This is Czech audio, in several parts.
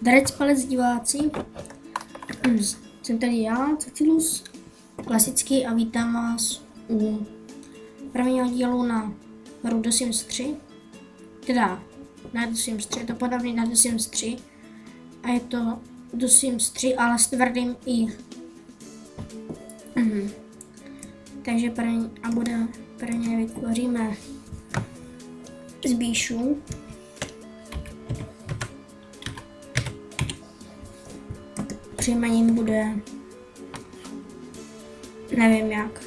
Darec palec diváci, jsem tady já, Cecilus, klasický, a vítám vás u prvního dílu na hru The Sims 3. Teda, na The Sims 3, je to podobný na The Sims 3 a je to The Sims 3, ale s tvrdým i. Takže prvně vytvoříme zbíšu. Příjmením bude, nevím jak,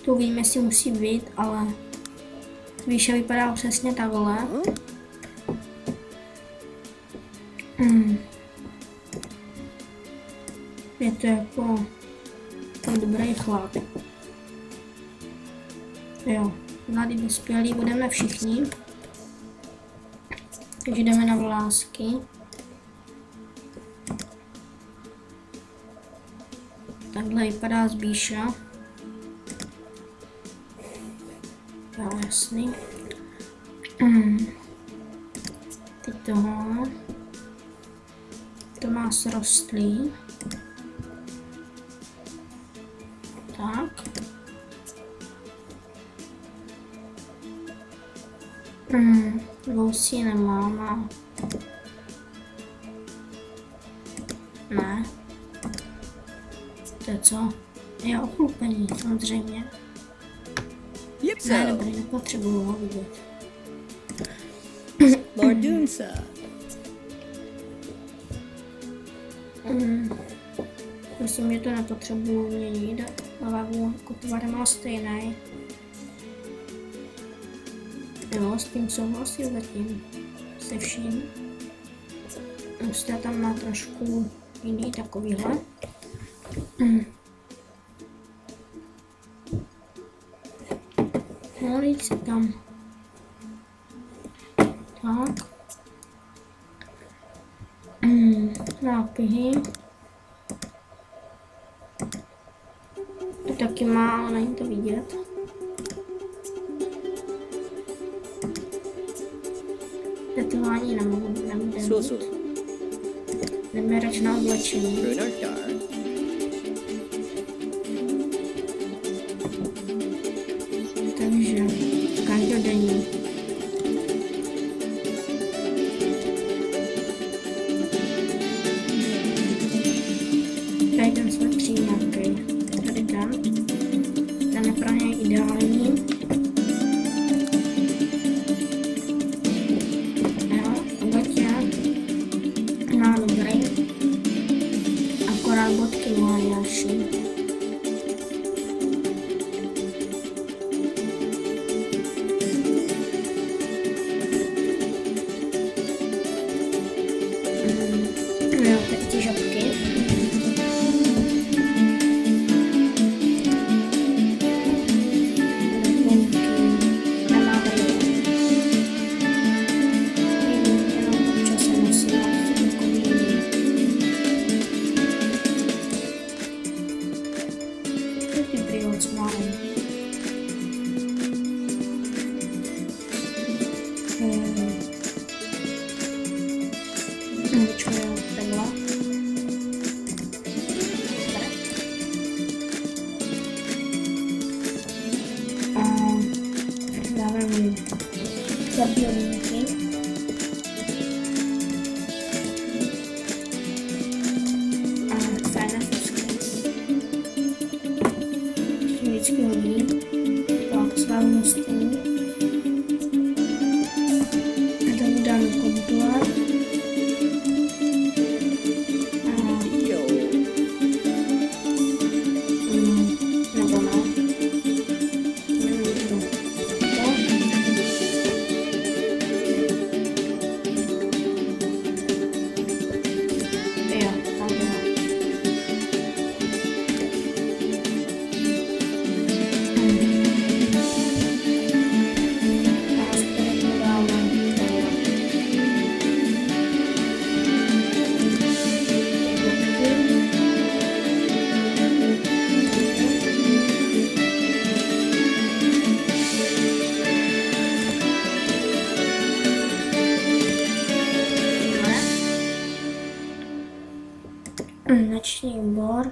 to vím, jestli musí být, ale výše vypadá přesně takhle. Je to jako dobrý chlap. Jo, mladý dospělí budeme všichni, takže jdeme na vlásky. Takhle vypadá zbíša. Jo, jasný. Teď tohle. To má srostlý. Tak. Vousí nemám. Ne. To je co? Je ochlupení, samozřejmě. Ne, dobrý, nepotřebuju ho vidět. Lord Doomsa. Myslím, že to nepotřebuju měnit. Hlavu jako tvar má stejný. Jo, s tím souhlasil zatím. Se vším. Prostě tam má trošku jiný takovýhle. Nalít si tam. Tak. Nápihy. To taky má, ale není to vidět. Tetování nebude mít. Jdeme radši na oblečení. Takže každodenní. Tady ten svetří nějaký. Tady ten je pro něj ideální. Jo, obotě. No, dobrý. Akorát bodky má další. Vždycky hodí. Tak, slavnostní. A tam dáme komplet. Noční úbor.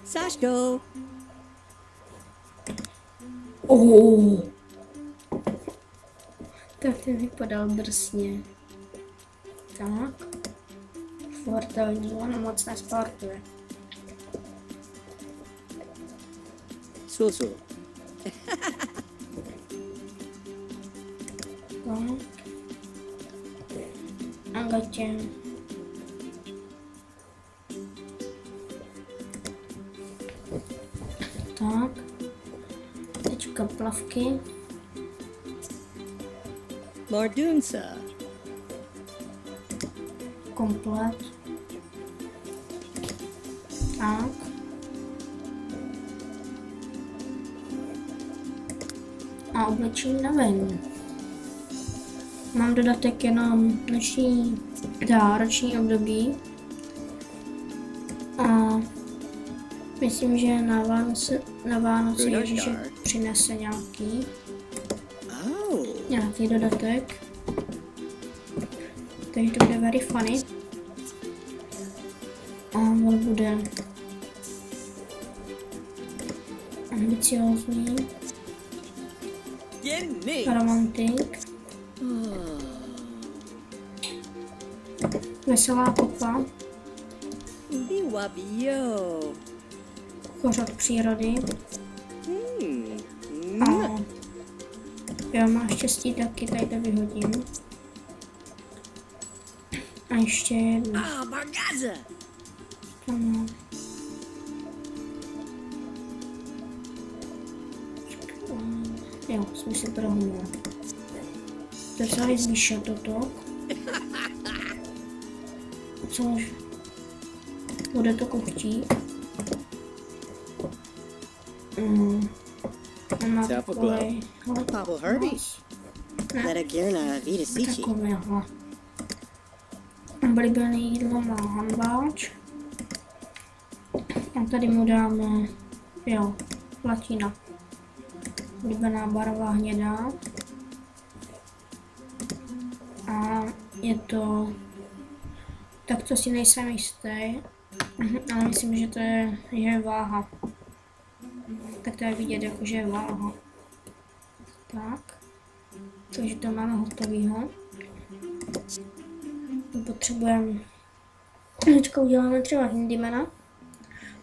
Saško. Tak ten vypadal drsně. Tak. Sportovní, ono moc nesportuje. Sul. Tak. Agatě. Tak. Teďka plavky. Mordunsa. Komplet. Tak. A oblečení na ven. Mám dodatek jenom roční období. A myslím, že na Vánoce Ježíšek přinese nějaký dodatek. Takže to bude very funny. A on bude ambiciózní, romantik, veselá kopa, pořad přírody a jo, má štěstí taky, tady to vyhodím. A ještě jedno. Jo, jsem si prohnula. To je celý zvýšet toto. Což bude to chtít. Má takovej takového. Oblíbené jídlo má hambáč. A tady mu dáme, jo, platina. Oblíbená barva hnědá. A je to, tak to si nejsem jistý, ale myslím, že to je váha. Tak to je vidět, jako že je váha. Tak. Takže to máme hotovýho. Potřebujeme, teďka uděláme třeba Hindymana,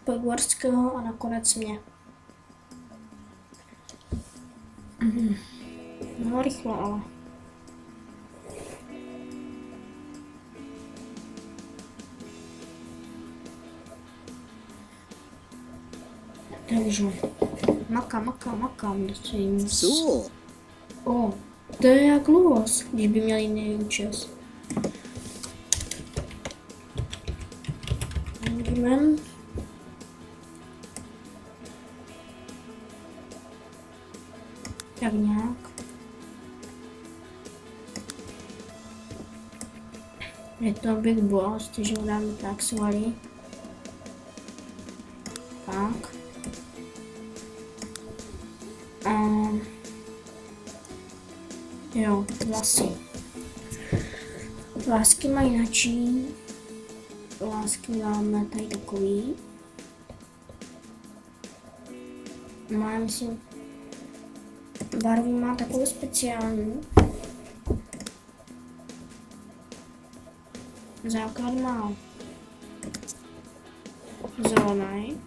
Pogwarského a nakonec mě. No rychle ale. Takže makám, dostřelím. O, to je jak Luos, když by měl jiný účes. Handyman. Tak nějak. Je to Big Boss, takže mu dáme tak svaly. Tak. Jo, vlasy. Vlásky mají načí. Vlásky máme tady takový. Má, myslím, barvu má takovou speciální. Základ má zelený.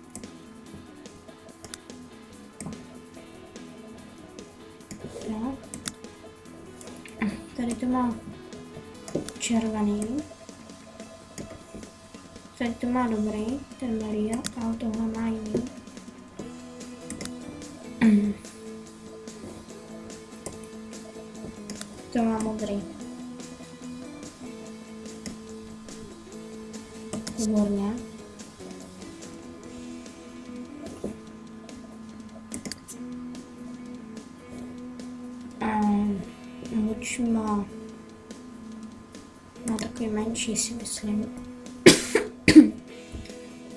No. Tady to má červený. Tady to má dobrý, ten Maria, ale tohle má jiný. To má modrý. Výborně. Huč má takový menší, si myslím.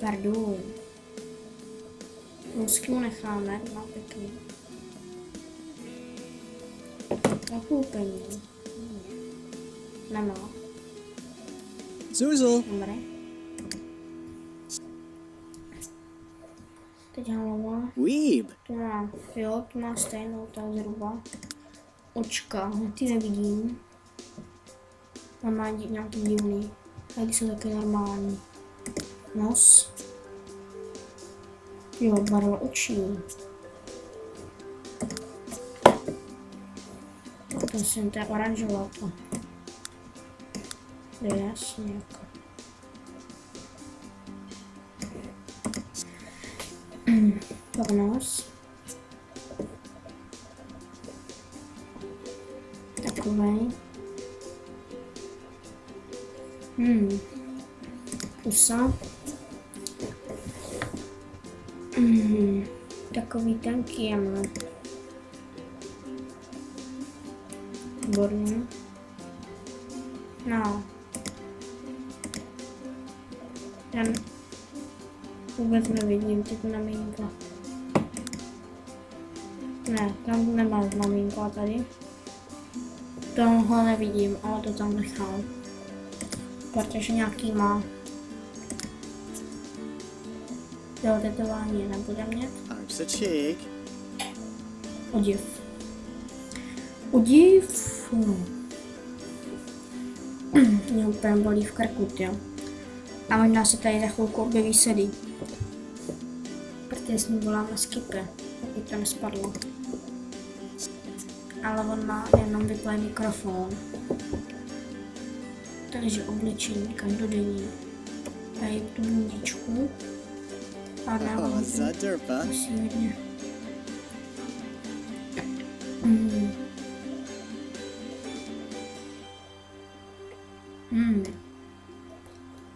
Pardon. Musky mu necháme, má pěkný. Zakoupení. Nemá. Zuzel. Dobrý. Teď hlava. Weeb. Tu má, jo, tu má stejnou, ta zhruba. Očka, ty nevidím. On má nějaký divný. A ty jsou taky normální. Nos. Jo, barva očí. Prosím, to je oranžová to. Je jasně jako. Pak nos. Takovej. Pusa. Takový tenký je má. Výborně. No. Já vůbec nevidím teď znamínko. Ne, tam nemá znamínko a tady. Tohle nevidím, ale to tam nechal. Protože nějaký má. Jo, tetování nebude mít. I'm such chick. Udiv. Udiv. Mě úplně bolí v krku, jo. A možná se tady za chvilku objeví sedy. Protože s ním voláme Skipper, pokud to nespadlo. Ale on má jenom vyplý mikrofon. Takže oblečení každodenní. Tady tu bundičku. A Oh, Zadurpa. asi hodně.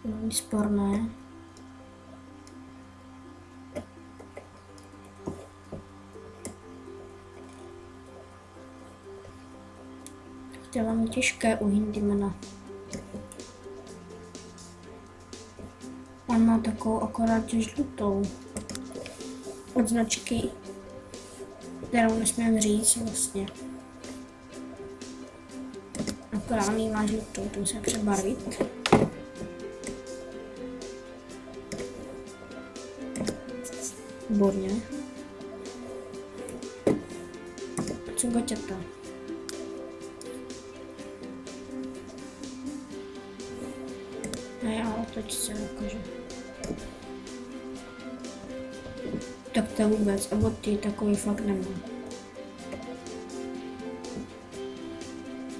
Není sporné. To je velmi těžké u Hindymana. On má takovou akorát žlutou. Od značky, kterou nesmím říct vlastně. Akorát on jí má žlutou, to musím přebarvit. Výborně. Co goťata? Ne, ale toč se ukáže. Tak to vůbec, a boty takový fakt nemá.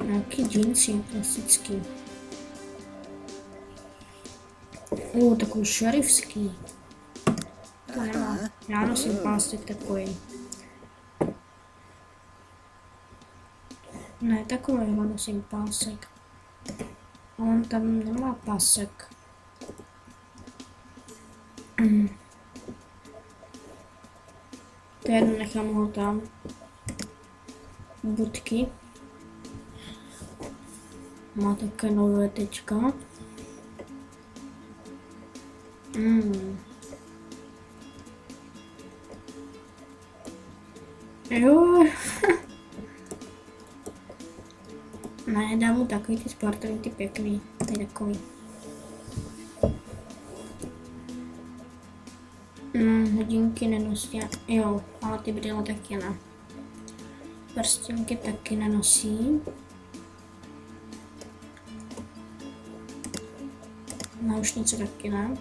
Nějaký džínsy klasický. Takový šerifský. To nemá. Já nosím pásek takový. Ne, takovýho nosím pásek. A on tam nemá pásek. To jedno nechám ho tam. Budky. Má také nové tečka. Jo. Ne, dám mu takový ty sportovní, ty pěkný. To je takový. Hodinky nenosí, jo, ale ty brýle taky ne. Prstinky taky nenosí. Náušnice taky ne.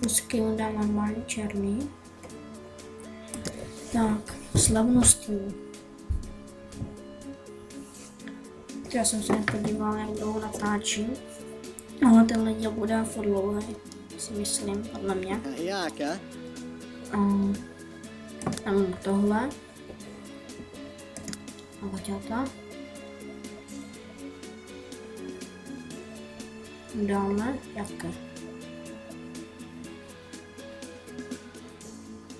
Fusky on dá normálně černý. Tak, slavnostní. Já jsem se nepodívala, jak dlouho natáčím. Ale tenhle díl bude furt dlouhý, si myslím, podle mě. Jáka. Tam tohle. A vaťata. Dáme jaké?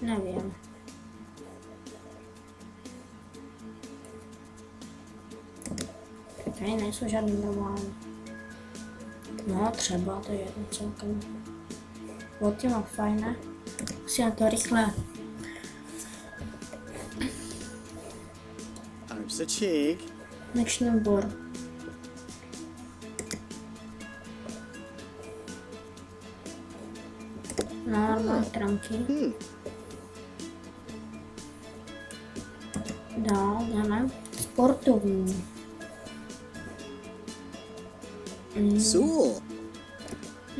Nevím. Tady nejsou žádný normální. No třeba, to je jedno celkem. Od těma fajné. Si na to rychle. Arms a cheek. Noční bor. Normální tranky. Dál jdeme. Sportovní. Soul.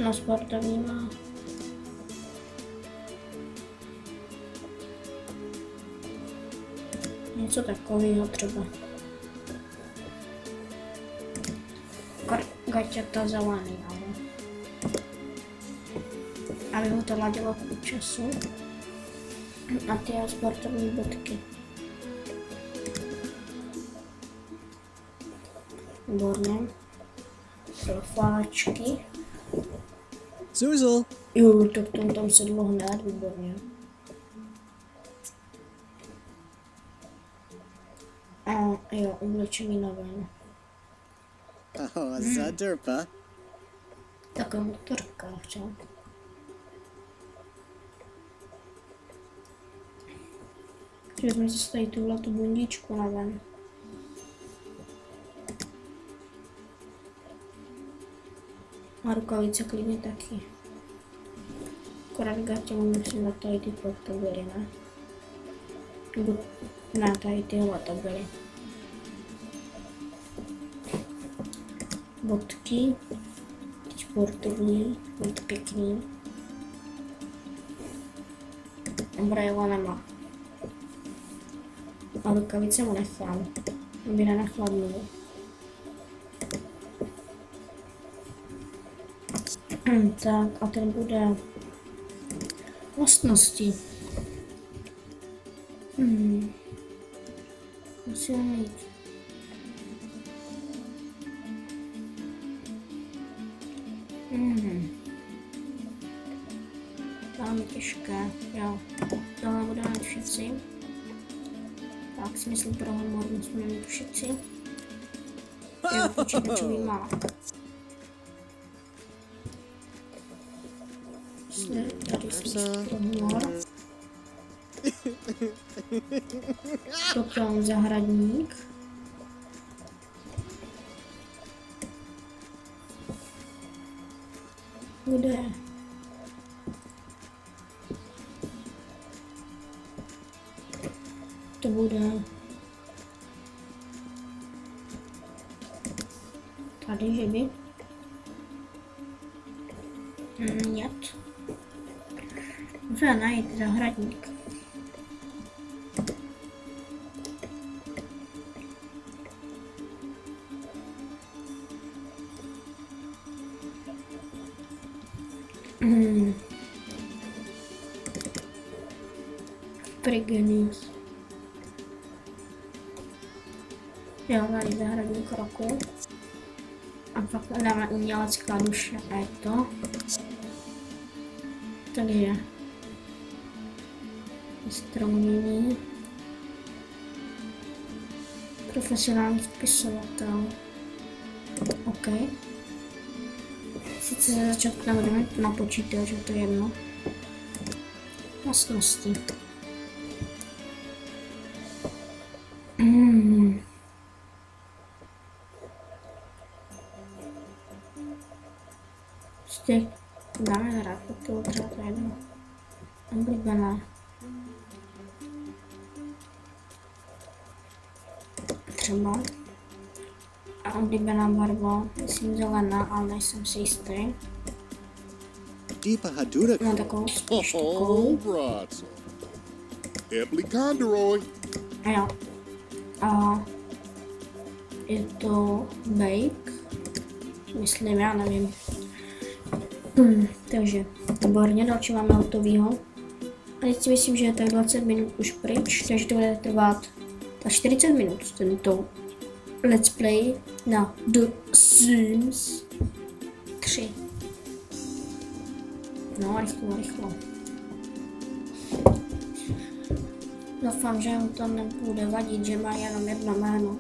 No sportovní má. Něco takového třeba. Gaťata zelený, ale. Aby ho to ladilo k času. A ty sportovní bodky. Výborně. Profáčky. Zuzel. Jo, tak tam sedlo hned, výborně. A jo, oblečení na ven. Oh, Zadurpa. Taková motorka, čo? Vezme si tady tuhletu bundičku na ven. A rukavice klidně taky. Akorát gatě musím dát tady ty podtobery, ne? Ne, tady tyhle to byly. Bodky. Sportovní, být pěkný. Ombrajela nemá. A rukavice mu nechám, aby nenachladnul. Tak a ten bude vlastnosti. Musíme mít. Tam je těžké, jo. Tohle budeme mít všichni. Tak si myslím, pro humor musíme mít všichni. Jo, počítačový má. Tady jsme pro humor. Potom zahradník. Kde? To bude tady, že by? Нет. Můžeme najít zahradník. Prigenius. Jo, tady zahradník roku. A pak dáme umělecká duše a je to. Takže stromění. Profesionální spisovatel. OK. Sice za začátku nebudeme na počítač, to je jedno. Vlastnosti. Prostě dáme hrát, to třeba to jedno. Oblíbená. Třeba. A oblíbená barva, myslím zelená, ale nejsem si jistý. Mám takovou spíš takovou. A jo. A je to bake. Myslím, já nevím. Takže, výborně, další máme hotovýho. A teď si myslím, že je tak 20 minut už pryč, takže to bude trvat tak 40 minut tento let's play na The Sims 3. No, rychlo. Doufám, že mu to nebude vadit, že má jenom jedno jméno.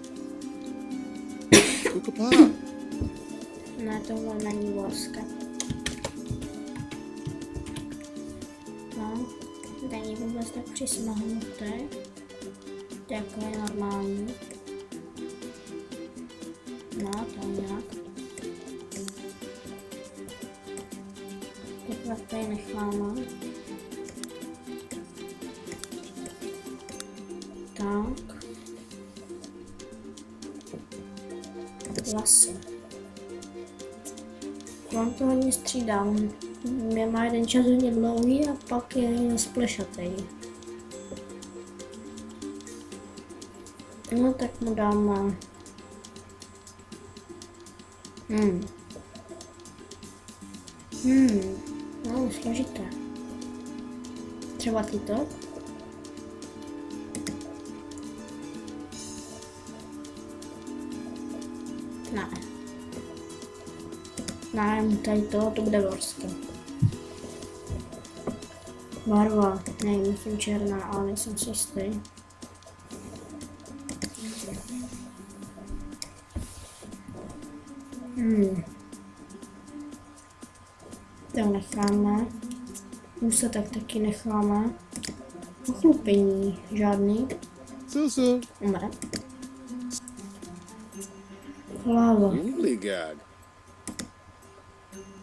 Ne, tohle není vorska. No, není vůbec tak přismahnutý. To je jako normální. No, to nějak. Teď tady necháme. Tak. Vlasy. Mám to hodně střídám. Má jeden čas hodně dlouhý a pak je splešatý. No tak mu dáme. No, složité. Třeba tyto. Ne, tady to bude vorska. Barva, ne, myslím černá, ale nejsem si jistý. To necháme. Musa tak taky necháme. Ochlupení žádný. Susu. Umre. Hlava.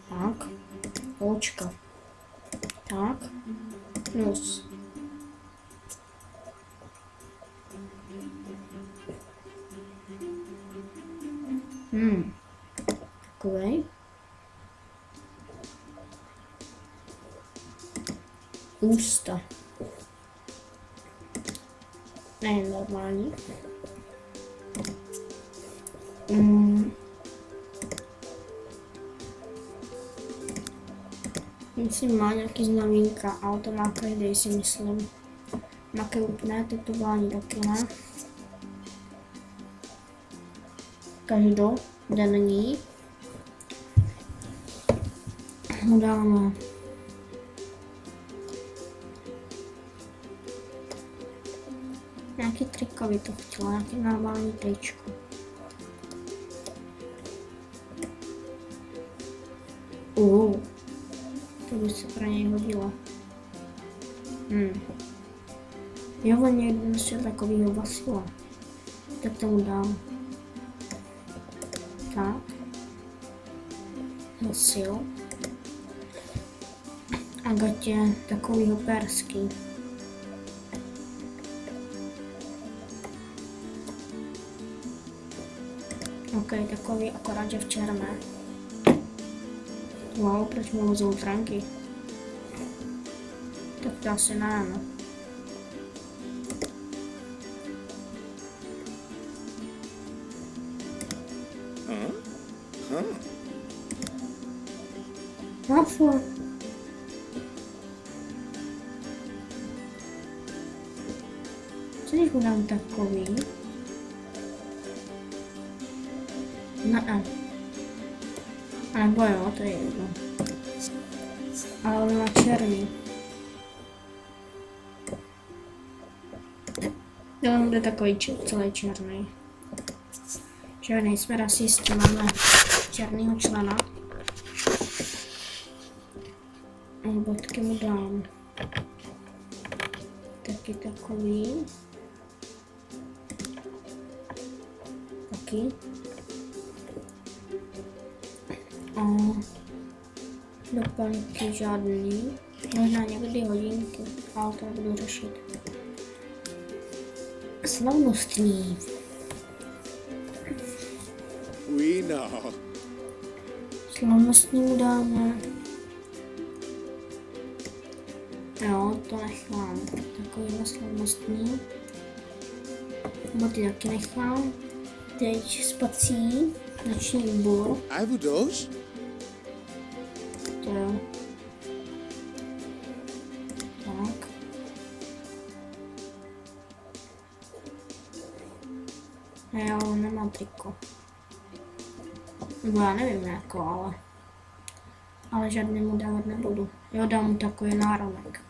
Tak. Očka. Tak. Nos. Takovej. Ústa. Ne, normální. Myslím, má nějaký znamínka, ale to má každý, si myslím. Nějaké úplné tetování taky ne. Každodenní. Dáme. Nějaký trikový to chtěla, nějaký normální tričko. To by se pro něj hodilo. Jo, on někdy nosil takovýho basila. Tak tomu dám. Tak. Nosil. A gatě takovýho perský. Ok, takový akorát, že v černé. Wow, proč mu lezou tránky? Tak to asi ne, no. Hafo. Co když mu dám takový? Ne. A nebo jo, to je jedno. Ale on má černý. Jo, on bude takový celý černý. Že nejsme rasisti, máme černýho člena. A bodky mu dám. Taky takový. Taky. A doplňky žádný. Možná někdy hodinky, ale to budu řešit. Slavnostní. We know. Slavnostní dáme. Jo, to nechám. Takovýhle slavnostní. Boty taky nechám. Teď spací. Noční bůr. Avudos? To jo. Tak. Jo, on nemá triko. Nebo já nevím jako, ale žádný mu dávat nebudu. Jo, dám mu takový náramek.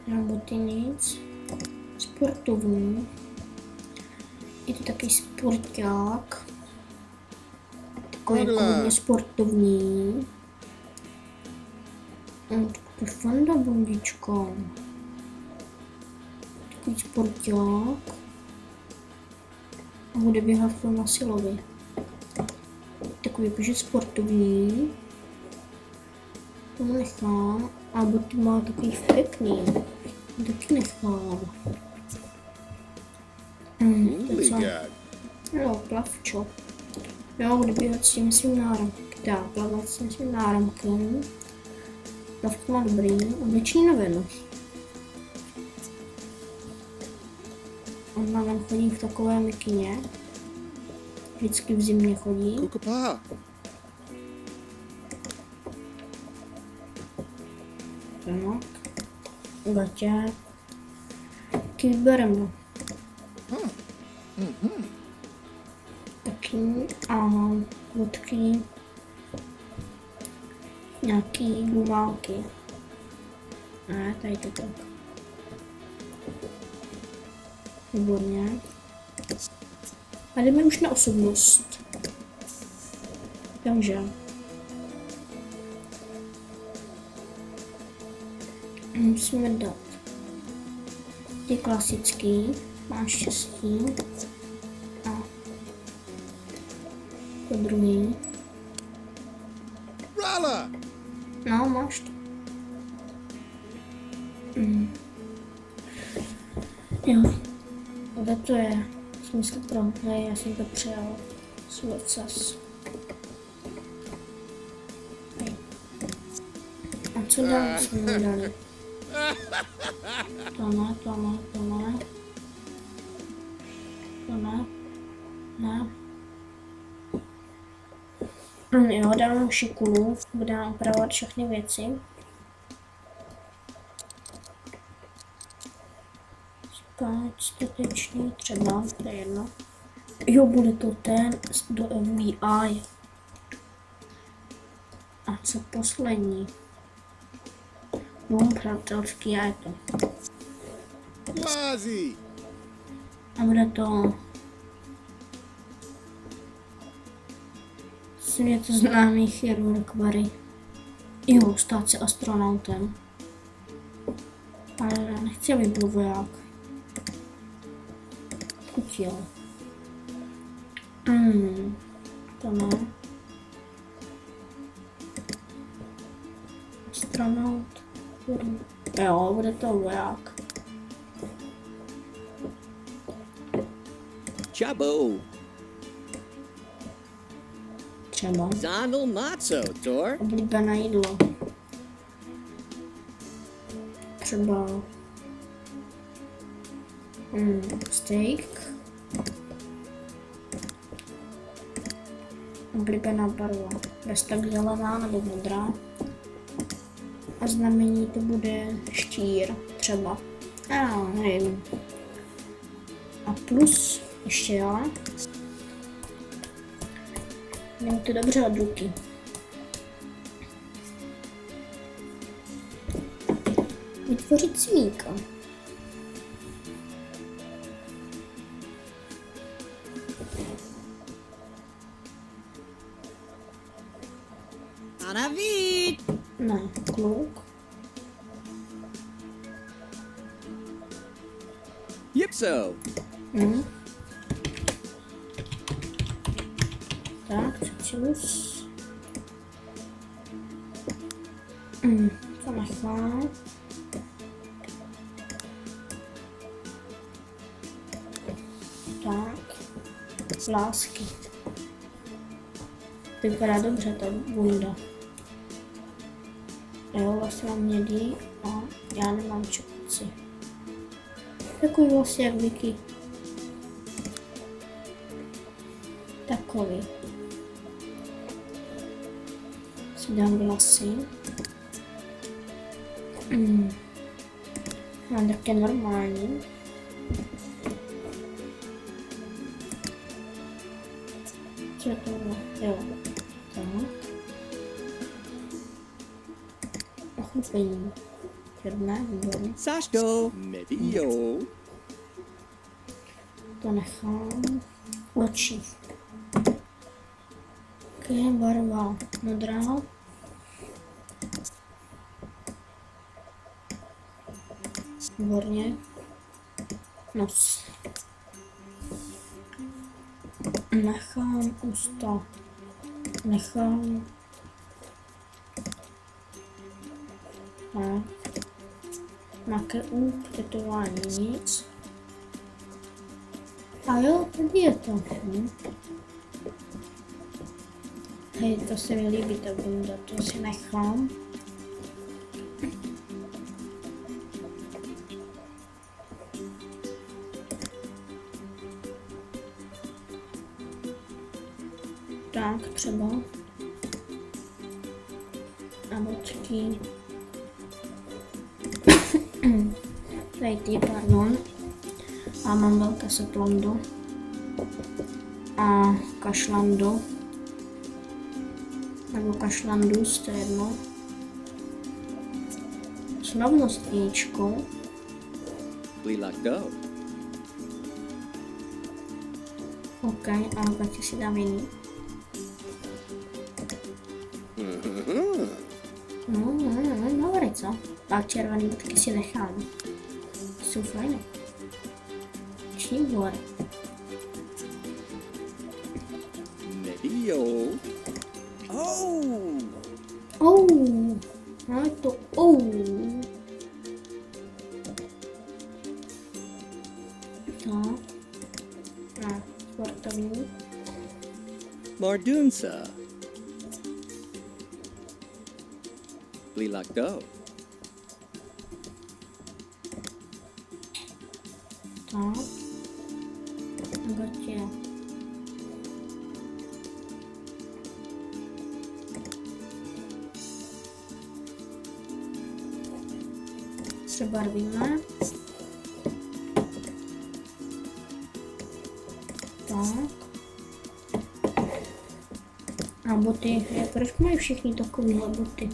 Já boty nic. Sportovní. Je to takový sporták. Takový jako Takhle. hodně sportovní. To je fanda bundička. Takový sporták. A bude běhat na silově. Takový jakože sportovní. Tomu nechám. A boty má takový pěkný. Taky nechám. Holy God. Jo, plavčo. Jo, bude běhat s tím svým náramkem. Tak, plavat s tím svým náramkem. Plavko má dobrý. Oblečení novinu. On nám chodí v takové mikině. Vždycky v zimě chodí. Kukapa. Tak. Gatě. Taky vybereme. Taky a vodky. Nějaký gumáky. Ne, tady to tak. Výborně. A jdeme už na osobnost. Takže. Musíme dát. Ty klasický. Máš štěstí. A to druhý. Rala. No, máš to. Jo. Kde to je? Smysl pro mě, já jsem to přijal. Svůj čas. A co dál jsme dali? To ne, to ne, to ne. To ne. Ne. Jo, dám šikulu, budeme opravovat všechny věci. Spát statečný třeba, to je jedno. Jo, bude to ten do FBI. A co poslední? Dům přátelský a je to. Wazzy. A bude to... Je to známý chirurg Barry. Jo, stát se astronautem. Ale já nechci, aby byl voják. Chutil. To ne. Astronaut. Jo, bude to voják. Chabo. Třeba. Zondel matzo, Tor. Oblíbené jídlo. Třeba steak. Oblíbená barva. Bez tak zelená nebo modrá. A znamení to bude štír. Třeba. Nevím. A plus ještě já. Není to dobře od ruky. Vytvořit smíka. Anavid. Ne, kluk. Yipso. Tak, Cecilus. To nechám. Tak. Lásky. To vypadá dobře, ta bunda. Jo, vlastně mám mědý a já nemám čepici. Takový vlastně jak Vicky. Takový. Si dám vlasy. Mám také normální. Co je to? Jo. Tak. Ochutení. Černé, výborně. Sashko. Maybe yo. To nechám. Oči. Ok, barva modrá. Výborně. Nos. Nechám ústa. Nechám. Nějaké tetování, nic. A jo, tady je to. Hej, to se mi líbí, ta bunda, to si nechám. Tak, třeba. A bočky. Tady ty, pardon. A mám velké seplando. A kašlando. Nebo kašlandus, to je jedno. Slavnostníčko. Lilakdo. OK, a pak si dám jiný. Dobrý, co? Tak červený bodky si nechám. Jsou fajné. Čím dvory. Medio. Oh! No je to No. No, sportovní. Mardunsa. Lilakdo. Tak. Gotě. Přebarvíme. Tak. A boty, proč mají všichni takovýhle boty?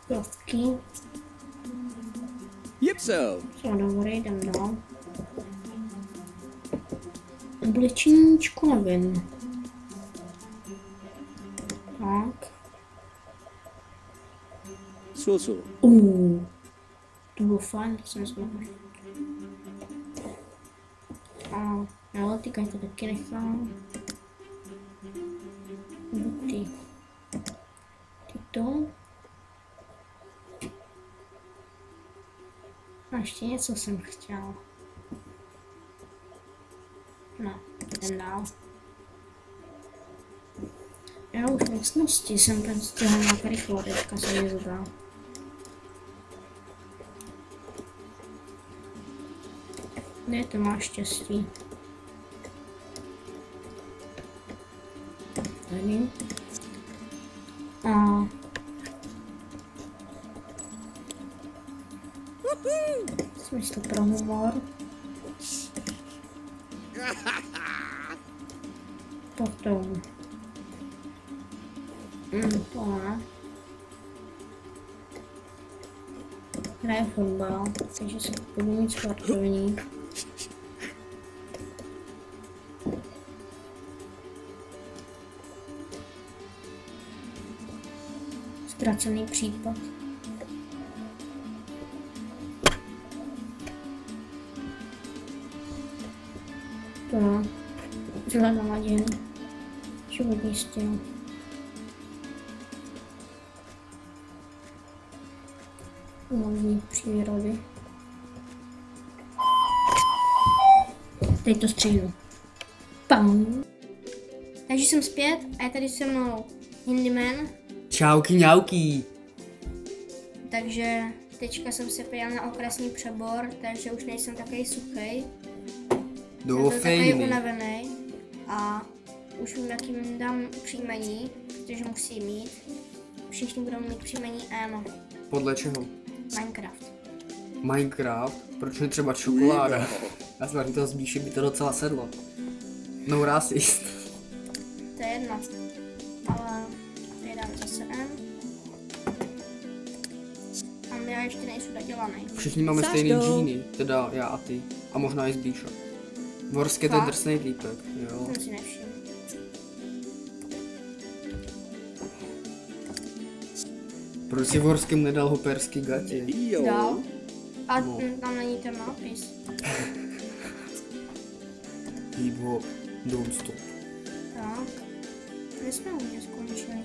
Plavky. Yipso. Co dobrý, jdem dál. Obličeníčko nevím. Tak. Susu. To bylo fajn, to jsem zvědavý. A jo, ty to taky nechám. Boty. Tyto. A ještě něco jsem chtěla. No, jdem dál. Já už vlastnosti jsem prostě nějak rychle, teďka se mi zadal. Kde to má štěstí? Tady. A smysl pro humor. Potom. To ne. Hraje fotbal, takže se budu mít sportovní. Ztracený případ. To no. Zle naladěn. Životní styl. Umožní přírody. Teď to střihnu. Pam. Takže jsem zpět a je tady se mnou Handyman. Čauky ňauky. Takže teďka jsem se pojel na okresní přebor, takže už nejsem takový suchý. Jsem takový unavený a už vím, jakým dám příjmení, protože musím mít. Všichni budou mít příjmení M. Podle čeho? Minecraft. Minecraft? Proč ne třeba čokoláda? Já jsem to zbíši, by to docela sedlo. No racist. To je jedno. Ale tady dám zase M. A já ještě nejsou dodělaný. Všichni máme Saško. stejný džíny, teda já a ty. A možná i Zbíša. Vorské ten Fakt? drsnej týpek, jo. Jsem si nevšiml. Proč si Vorskému nedal hoperský gatě? Medio. Dál. A No. tam není ten nápis. Hip hop, don't stop. Tak. My jsme u mě skončili.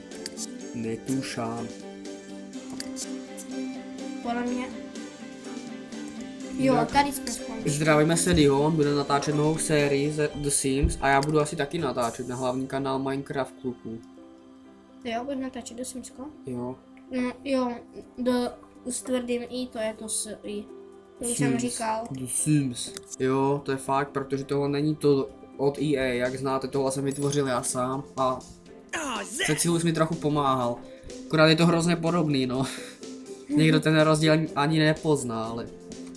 Netušám. Podle mě. Jo, Tak. tady jsme skončili. Zdravíme se Dion, bude natáčet novou sérii ze The Sims a já budu asi taky natáčet na hlavní kanál Minecraft kluků. Jo, budeme natáčet do Simska. Jo. No, jo, s tvrdým i, to je to s i. To už jsem Sims. říkal. The Sims. Jo, to je fakt, protože tohle není to od EA, jak znáte, tohle jsem vytvořil já sám a Cecilus mi trochu pomáhal. Akorát je to hrozně podobný, no. Někdo ten rozdíl ani nepozná, ale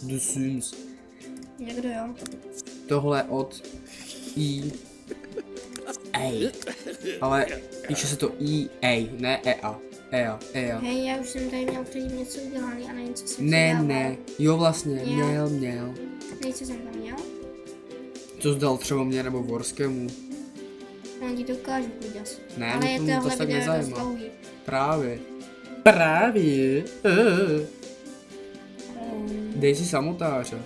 The Sims. Někdo jo. Tohle od EA. Ale píše se to EA, ne EA. EA. Hej, já už jsem tady měl předtím něco udělaný a nevím, co jsem si Ne, dával. ne. Jo, vlastně, Jo. měl. Nejco jsem tam měl. To zdal třeba mě nebo Vorskému. On ti to ukážu, kuděs. Ne, ale mě je to tohle tak video dost nezajímá. dlouhý. Právě. Dej si samotáře.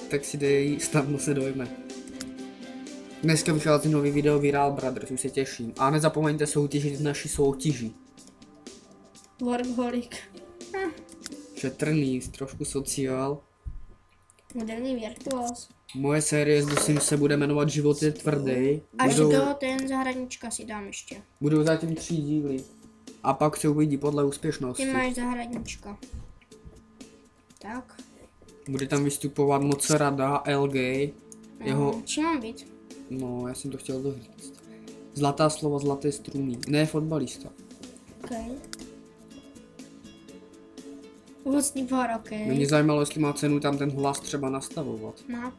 Tak si dej, snadno se dojme. Dneska vychází nový video Viral Brothers, už se těším. A nezapomeňte soutěžit v naší soutěži. Workaholic. Šetrný, trošku sociál. Moderní virtuos. Moje série z The Sims se bude jmenovat Život je tvrdý. Až do ten zahradnička si dám ještě. Budou zatím 3 díly. A pak se uvidí podle úspěšnosti. Ty máš zahradnička. Tak. Bude tam vystupovat Mocerada, LG, jeho, Čím mám být? no já jsem to chtěl doříct. Zlatá slova, zlaté struny, ne fotbalista. OK. Ovocný pár, OK. Mě zajímalo, jestli má cenu tam ten hlas třeba nastavovat. Má.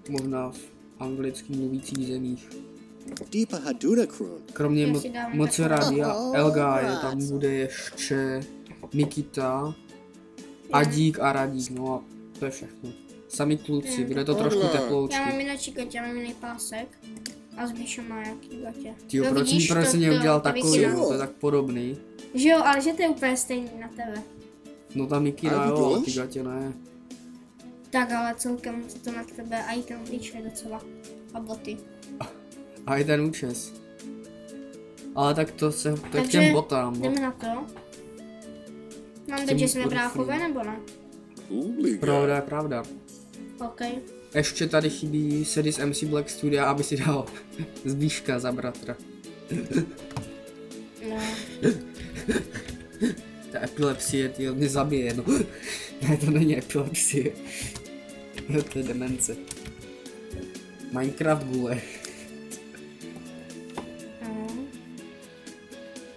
Možná v anglicky mluvících zemích. Deepa Haduna Krun. Kromě Já si dám Mocerady a takovou. LG tam bude ještě Nikita, Adík a Radík, no a to je všechno. Sami kluci, bude to trošku Tohle. teploučky. Já mám jinak gatě, já mám jiný pásek. A Zbíša má jaký gatě. Tyjo, No proč vidíš, si to- mě to- udělal to takový, vykydám. no, to je tak podobný. Že jo, ale že to je úplně stejný na tebe. No ta Mikina A jo, ale ty vidíš? gatě ne. Tak ale celkem to na tebe a i ten klíč je docela. A boty. A i ten účes. Ale tak to se, to je k Takže těm botám, no. jdeme na to. Mám těm teď, že jsme kurfům. bráchové nebo ne? Ooliga. Pravda je pravda. OK. Ještě tady chybí Sedy z MC Black Studia, aby si dal Zbíška za bratra. No. Ta epilepsie, ty mě zabije, no. Ne, to není epilepsie. To je demence. Minecraft gule. No.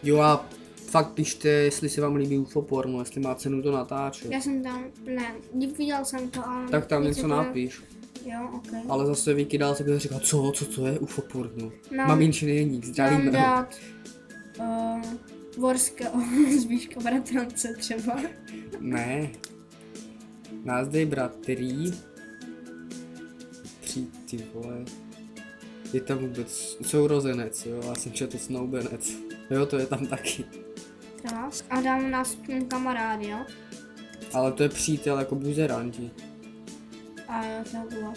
Jo a fakt pište, jestli se vám líbí UFO porno, jestli má cenu to natáčet. Já jsem tam, ne, viděl jsem to, ale... Tak tam nic něco jako- napiš. Jo, OK. Ale zase Vicky dál se bude říkat, co to je UFO porno. Mám- Maminčin jeník, Mám zdravíme ho. dát Vorského Zbíška bratrance třeba. Ne. Nás dej bratří. Ty vole. Je tam vůbec sourozenec, jo, já jsem četl snoubenec. Jo, to je tam taky. Tak, a dám nás kamarád, jo? Ale to je přítel jako buzeranti. A jo, to bylo.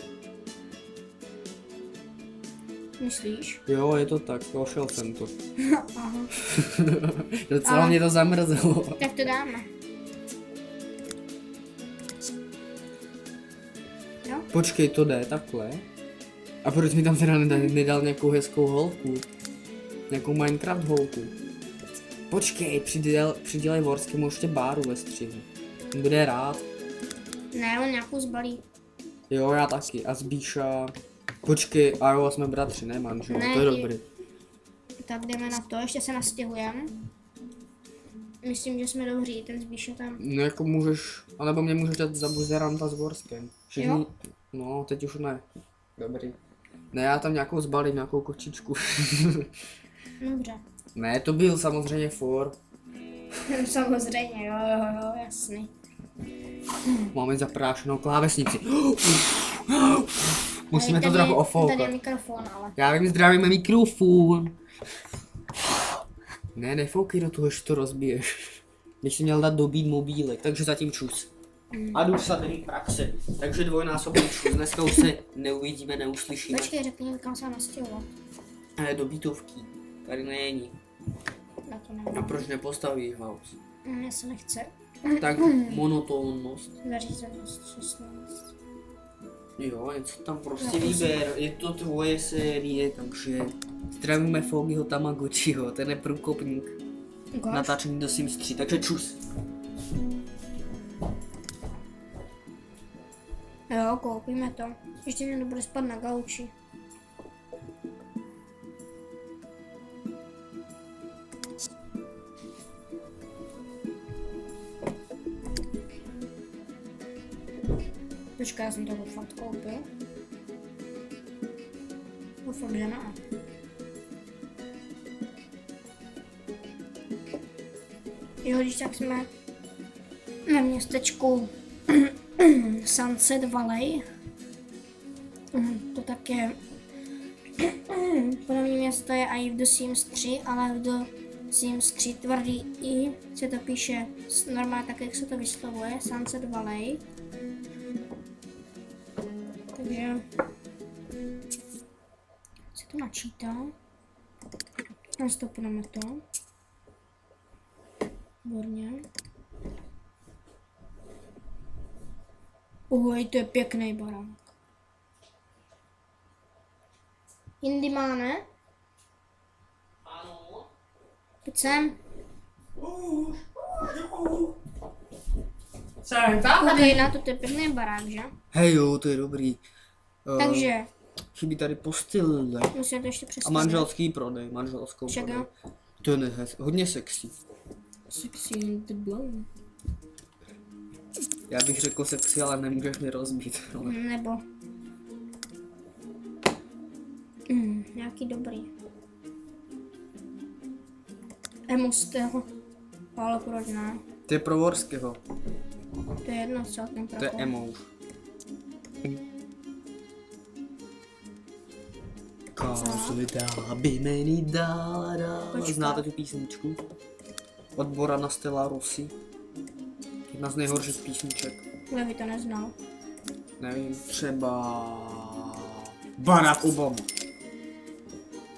Myslíš? Jo, je to tak, pošel jsem to. Aha. Docela A- mě to zamrzelo. Tak to dáme. Jo? Počkej, to jde takhle. A proč mi tam teda nedal nějakou hezkou holku? Nějakou Minecraft holku? Počkej, přidělej Vorskému ještě Báru ve střihu. On bude rád. Ne, on nějakou zbalí. Jo, já taky. A Zbíša... Počkej, a jo, jsme bratři, ne manžel, Ne, to je ty- dobrý. Tak jdeme na to, ještě se nastěhujeme. Myslím, že jsme dobří, ten Zbíš je tam. No jako můžeš, anebo mě můžeš dát za buzeranta s Vorskem. Všichni, Jo. no, teď už ne. Dobrý. Ne, já tam nějakou zbalím, nějakou kočičku. Dobře. Ne, to byl samozřejmě for. Samozřejmě, jo, jasný. Máme zaprášenou klávesnici. Musíme to trochu ofoukat. Tady je mikrofon, ale. Já vím, zdravíme mikrofon. Ne, nefoukej do toho, že to rozbiješ. Když jsi měl dát dobít mobílek, takže zatím čus. A jdu se tady praxe. Takže dvojnásobný čus. Dneska už se neuvidíme, neuslyšíme. Počkej, řekni mi, kam se nastěhovat. Do bytovky. Tady není. Já to nevím. A proč nepostavíš house? Mně se nechce. Tak monotónnost. Zařízenost 16. Jo, něco tam prostě vyber, je to tvoje série, takže zdravíme Fogyho Tamagotchiho, ten je průkopník. Natáčení do Sims 3, takže čus. Jo, koupíme to. Ještě mě nebude spát na gauči. Počkej, já jsem to fakt koupil. Doufám, že ne. Jo, když tak jsme na městečku Sunset Valley. To tak je podobné město je i v The Sims 3, ale v The Sims 3 tvrdý i se to píše normálně tak, jak se to vyslovuje, Sunset Valley. Takže se to načítá. Nastupujeme to. Výborně. Uhoj, to je pěkný barák. Jindy má, ne? Ano. Pojď sem. Jsem tam. Podívej na to, to je pěkný barák, že? Hej jo, to je dobrý. Takže Chybí tady postel. musíme to ještě A představit. manželský prodej, manželskou Čeká. prodej. To je hodně sexy. Sexy in the blonde. Já bych řekl sexy, ale nemůžeš mi rozbít. Ale... Nebo nějaký dobrý. Emustel. Ale proč ne? To je pro Vorského. To je jedno celkem To je emo. By meni dala. Počkat. Znáte tu písničku? Od Borana Stella Rossi. Jedna z nejhorších písniček. Já bych to neznal. Nevím, třeba... Barack Obama.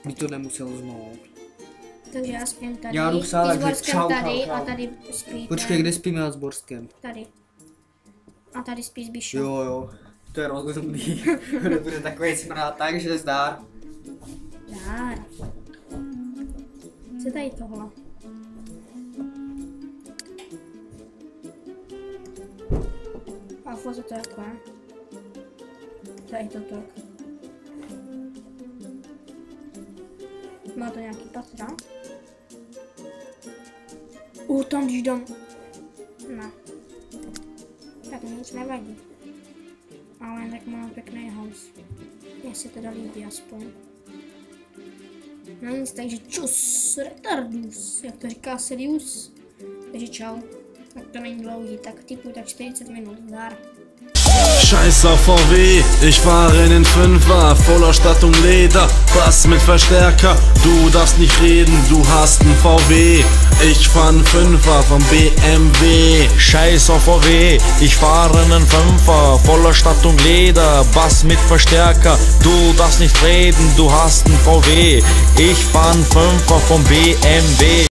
By to nemusel znout. Takže já spím tady. Já jdu psát, Ty s takže Borskem čau, tady čau, čau. a tady spíte. Počkej, kde spíme na Zborskem? Tady. A tady spí Zbišo. Jo, to je rozumný. Bude takový smrát, takže zdár. Dár. Co tady tohle? A co to je takové? Tady to tak. Má to nějaký patra? Tam když dám. Ne. Tak nic nevadí. Ale tak mám pěkný house. Mně se teda líbí aspoň. No nic, takže čus, retardus, jak to říká Sirius. Takže čau. Tak to není dlouhý, tak typu tak 40 minut, zdar. Scheiß auf VW, ich fahre in den Fünfer, Vollausstattung Leder, Bass mit Verstärker, du darfst nicht reden, du hast einen VW, ich fahr einen Fünfer vom BMW. Scheiß auf VW, ich fahre einen Fünfer, Vollausstattung Leder, Bass mit Verstärker, du darfst nicht reden, du hast einen VW, ich fahr einen Fünfer vom BMW.